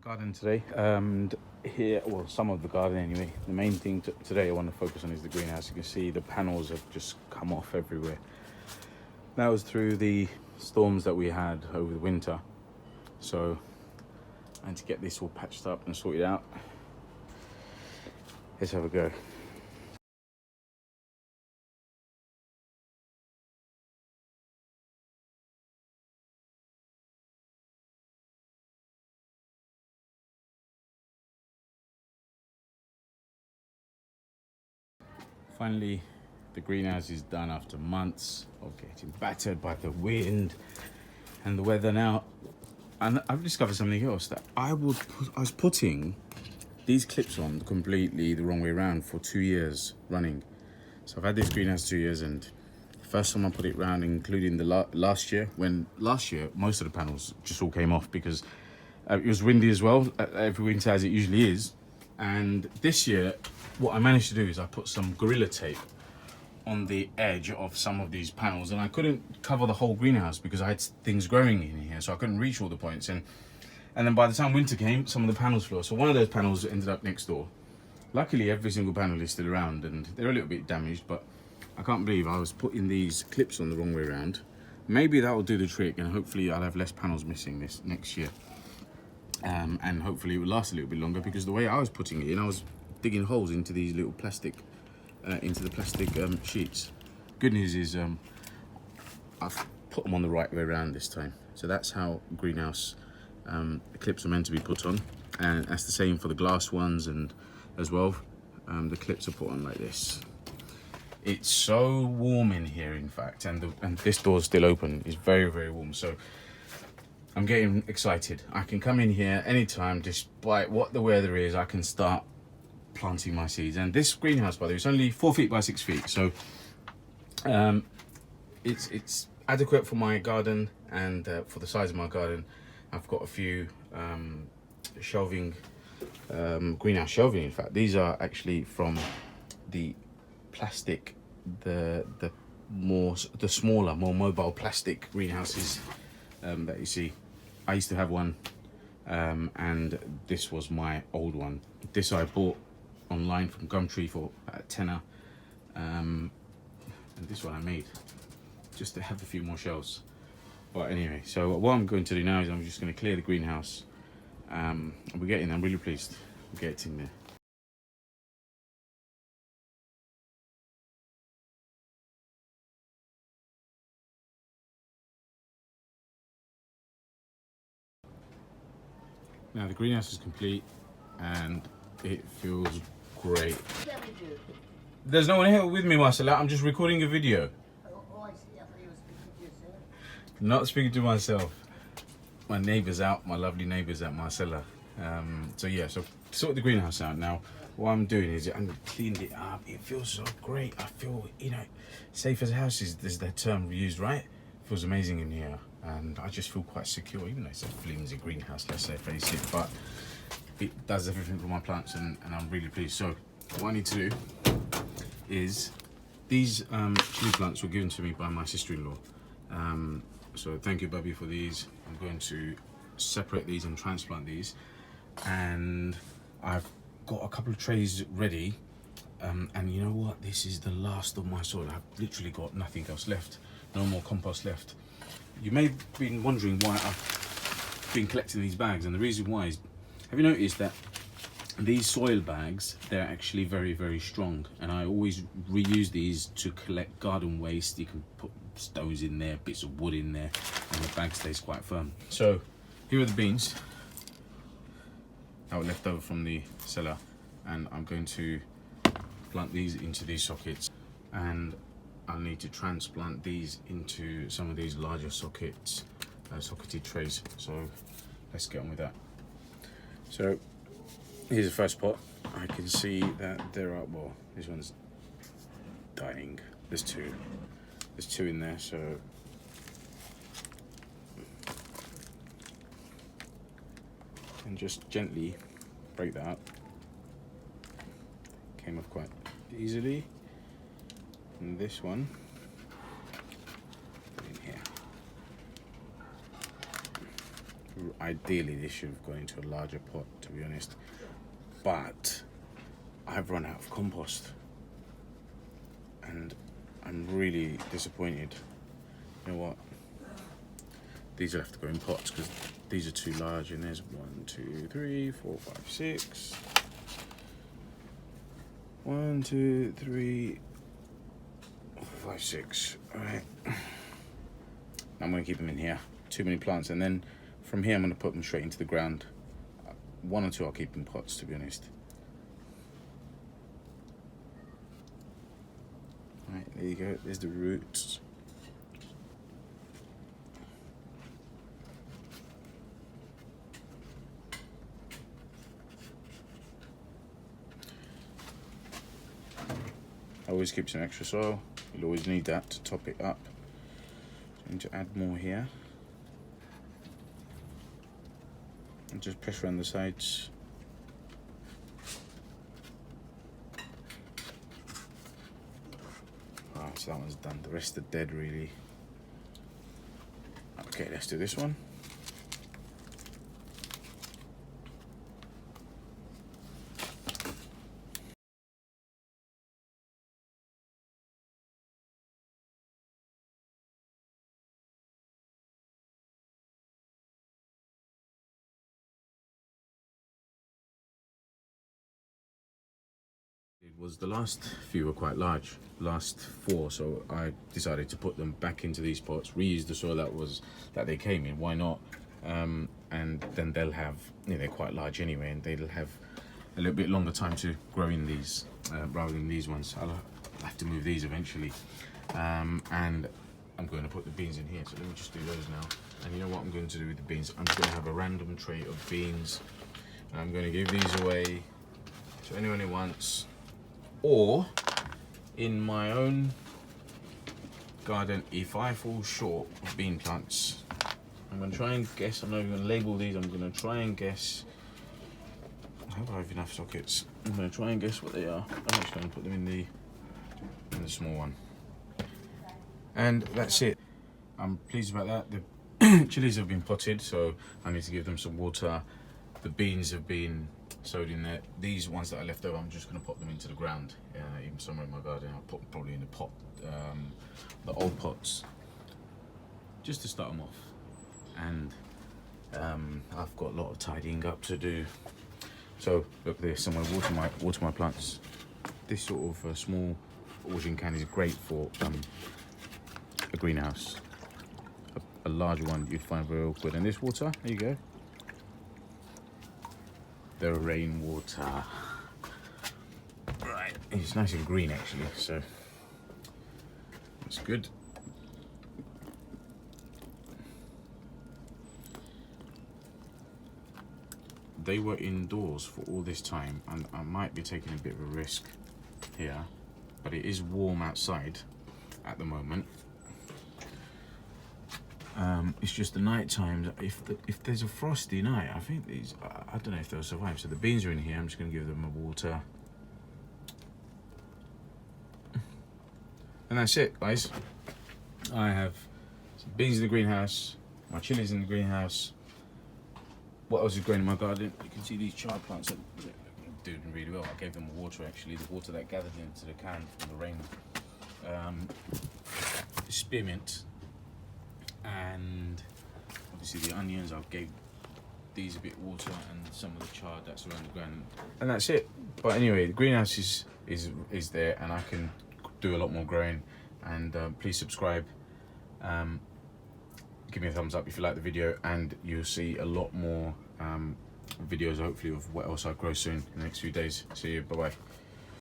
the garden today, and here, well, some of the garden anyway. The main thing today I want to focus on is the greenhouse. You can see the panels have just come off everywhere. That was through the storms that we had over the winter, so I had to get this all patched up and sorted out. Let's have a go. Finally, the greenhouse is done after months of getting battered by the wind and the weather now. And I've discovered something else, that I was putting these clips on completely the wrong way around for 2 years running. So I've had this greenhouse 2 years, and the first time I put it round, including the last year, most of the panels just all came off because it was windy as well, every winter as it usually is. And this year, what I managed to do is I put some Gorilla Tape on the edge of some of these panels, and I couldn't cover the whole greenhouse because I had things growing in here, so I couldn't reach all the points. And then by the time winter came, some of the panels flew off. So one of those panels ended up next door. Luckily, every single panel is still around, and they're a little bit damaged, but I can't believe I was putting these clips on the wrong way around. Maybe that will do the trick, and hopefully I'll have less panels missing this next year. And hopefully it will last a little bit longer, because the way I was putting it in, I was digging holes into these little plastic, into the plastic sheets. Good news is I've put them on the right way around this time. So that's how greenhouse clips are meant to be put on, and that's the same for the glass ones, and as well the clips are put on like this. It's so warm in here, in fact, and this door's still open. It's very, very warm, so I'm getting excited. I can come in here anytime, despite what the weather is. I can start planting my seeds. And this greenhouse, by the way, it's only 4 feet by 6 feet, so it's adequate for my garden and for the size of my garden. I've got a few shelving, greenhouse shelving. In fact, these are actually from the plastic, the smaller, more mobile plastic greenhouses that you see. I used to have one, and this was my old one. This I bought online from Gumtree for a tenner, and this one I made just to have a few more shelves. But anyway, so what I'm going to do now is I'm just going to clear the greenhouse. I'm really pleased we're getting there. Now the greenhouse is complete and it feels great. There's no one here with me, Marcella. I'm just recording a video. Oh, I see. I thought you were speaking to yourself. Not speaking to myself. My neighbour's out, my lovely neighbour's out, Marcella. So yeah, so to sort the greenhouse out now, what I'm doing is I'm cleaning it up. It feels so great. I feel, safe as a house is that term we used, right? It feels amazing in here. And I just feel quite secure, even though it's a flimsy greenhouse, let's say, face it, but it does everything for my plants, and I'm really pleased. So what I need to do is, these chili plants were given to me by my sister-in-law. So thank you, Bubby, for these. I'm going to separate these and transplant these, and I've got a couple of trays ready. And you know what? This is the last of my soil. I've literally got nothing else left, no more compost left. You may have been wondering why I've been collecting these bags, and the reason why is, have you noticed that these soil bags, they're actually very, very strong, and I always reuse these to collect garden waste. You can put stones in there, bits of wood in there, and the bag stays quite firm. So here are the beans that were left over from the cellar, and I'm going to plant these into these sockets, and I'll need to transplant these into some of these larger sockets, socketed trays. So let's get on with that. So here's the first pot. I can see that there are, well, this one's dying. There's two in there, so and just gently break that up. Came off quite easily. And this one in here. ideally this should have gone into a larger pot, to be honest, but I've run out of compost and I'm really disappointed. You know what, these will have to go in pots because these are too large, and there's 1, 2, 3, 4, 5, 6. 1, 2, 3, 4, 5, 6. All right, I'm gonna keep them in here. Too many plants, and then from here I'm gonna put them straight into the ground. 1 or 2 I'll keep in pots, to be honest. All right, there you go. There's the roots. I always keep some extra soil. You'll always need that to top it up. I need to add more here. And just press around the sides. Right, so that one's done. The rest are dead, really. Okay, let's do this one. It was the last few were quite large, last 4, so I decided to put them back into these pots, reuse the soil that they came in. Why not? And then they'll have, you know, they're quite large anyway, and they'll have a little bit longer time to grow in these rather than these ones. I'll have to move these eventually, and I'm going to put the beans in here. So let me just do those now. And you know what I'm going to do with the beans? I'm just going to have a random tray of beans, and I'm going to give these away to anyone who wants. Or in my own garden, if I fall short of bean plants, I'm going to try and guess. I'm not even going to label these. I'm going to try and guess. I hope I have enough sockets. I'm going to try and guess what they are. I'm just going to put them in the small one. And that's it. I'm pleased about that. The chilies have been potted, so I need to give them some water. The beans have been sowed in there. These ones that are left over, I'm just going to pop them into the ground, even somewhere in my garden. I'll put them probably in the pot, the old pots, just to start them off. And I've got a lot of tidying up to do. So look at this. I'm going to water my plants. This sort of small watering can is great for a greenhouse. A larger one you'd find very awkward. And this water, there you go. The rainwater. Right, it's nice and green actually, so it's good. They were indoors for all this time, and I might be taking a bit of a risk here, but it is warm outside at the moment. It's just the night time. If there's a frosty night, I think these, I don't know if they'll survive. So the beans are in here. I'm just going to give them a water. And that's it, guys. I have some beans in the greenhouse, my chilies in the greenhouse. What else is growing in my garden? You can see these chard plants that are doing really well. I gave them water actually, the water that gathered into the can from the rain. Spearmint. And obviously the onions, I gave these a bit of water, and some of the chard that's around the ground, and that's it. But anyway, the greenhouse is there, and I can do a lot more growing. And please subscribe, give me a thumbs up if you like the video, and you'll see a lot more videos hopefully of what else I grow soon in the next few days. See you, bye bye.